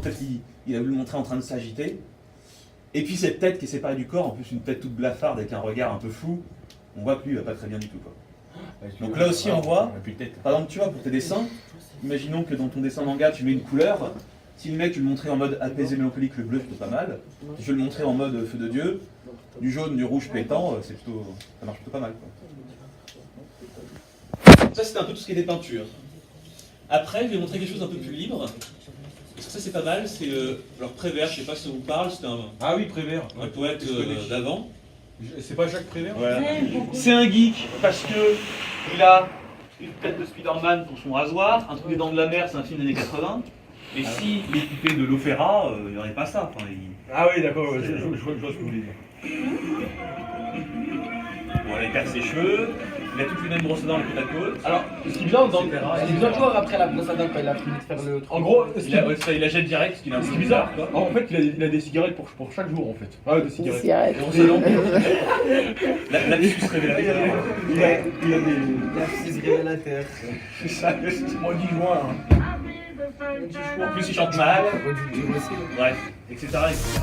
peut-être qu'il a voulu le montrer en train de s'agiter. Et puis cette tête qui est séparée du corps, en plus une tête toute blafarde avec un regard un peu flou, on voit que lui il va pas très bien du tout, quoi. Donc là aussi on voit, par exemple tu vois pour tes dessins, imaginons que dans ton dessin manga tu mets une couleur, si le mec tu le montrais en mode apaisé mélancolique, le bleu c'est plutôt pas mal, si tu veux le montrer en mode feu de dieu, du jaune, du rouge pétant, ça marche plutôt pas mal, quoi. Ça c'était un peu tout ce qui était peinture. Après je vais montrer quelque chose d'un peu plus libre. Parce que ça c'est pas mal, c'est alors Prévert, je sais pas si ça vous parle, c'est Ah oui, Prévert, un poète d'avant. C'est pas Jacques Prévert? Voilà. C'est un geek parce que il a une tête de Spider-Man pour son rasoir, un truc des Dents de la Mer, c'est un film des années 80. Et s'il est équipé de l'Ofera, il n'y aurait pas ça. Enfin, Ah oui, d'accord, je vois ce que vous voulez dire. Voilà, il perd ses cheveux, il a toutes les mêmes brosses à dents, les côte à côte. Alors, ce qui est bien, ce qui est bien de voir après la brosse à dents quand il a fini de faire le truc. En gros, Il la jette direct, ce qui est un peu bizarre, quoi. En fait, il a des cigarettes pour chaque jour, en fait. Ah, des cigarettes. Et on se lance. La puce révélateur. Il a des... La fille révélateur. C'est ça, c'est moi 10 juin. En plus, il chante mal. Bref, etc. etc.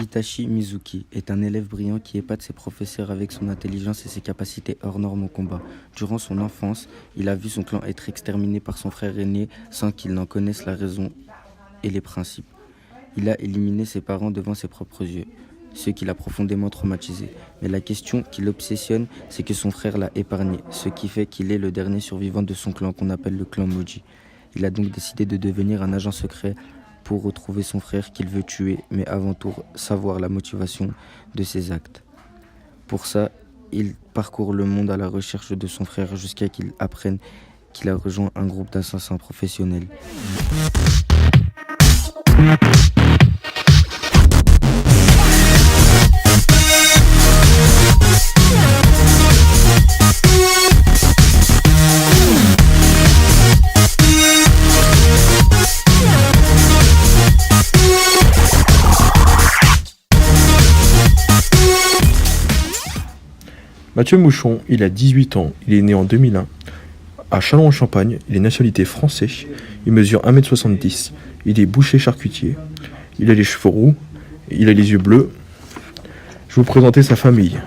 Itachi Mizuki est un élève brillant qui épate ses professeurs avec son intelligence et ses capacités hors normes au combat. Durant son enfance, il a vu son clan être exterminé par son frère aîné sans qu'il n'en connaisse la raison et les principes. Il a éliminé ses parents devant ses propres yeux, ce qui l'a profondément traumatisé. Mais la question qui l'obsessionne, c'est que son frère l'a épargné, ce qui fait qu'il est le dernier survivant de son clan qu'on appelle le clan Muji. Il a donc décidé de devenir un agent secret pour retrouver son frère qu'il veut tuer, mais avant tout savoir la motivation de ses actes. Pour ça, il parcourt le monde à la recherche de son frère jusqu'à qu'il apprenne qu'il a rejoint un groupe d'assassins professionnels. Mathieu Mouchon, il a 18 ans, il est né en 2001, à Châlons-en-Champagne, il est nationalité français, il mesure 1m70, il est boucher charcutier, il a les cheveux roux, il a les yeux bleus. Je vais vous présenter sa famille.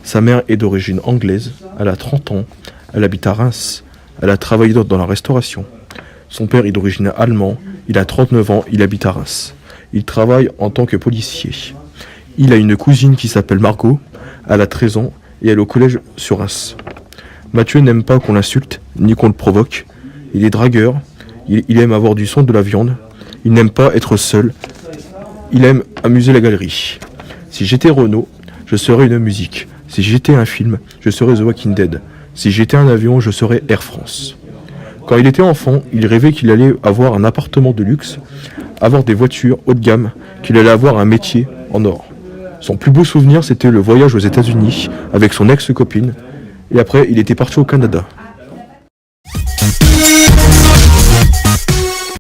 Sa mère est d'origine anglaise, elle a 30 ans, elle habite à Reims, elle a travaillé dans la restauration. Son père est d'origine allemande, il a 39 ans, il habite à Reims. Il travaille en tant que policier. Il a une cousine qui s'appelle Margot, elle a 13 ans, et elle est au collège sur Reims. Mathieu n'aime pas qu'on l'insulte, ni qu'on le provoque. Il est dragueur, il aime avoir du son, de la viande. Il n'aime pas être seul. Il aime amuser la galerie. Si j'étais Renault, je serais une musique. Si j'étais un film, je serais The Walking Dead. Si j'étais un avion, je serais Air France. Quand il était enfant, il rêvait qu'il allait avoir un appartement de luxe, avoir des voitures haut de gamme, qu'il allait avoir un métier en or. Son plus beau souvenir, c'était le voyage aux États-Unis avec son ex-copine. Et après, il était parti au Canada.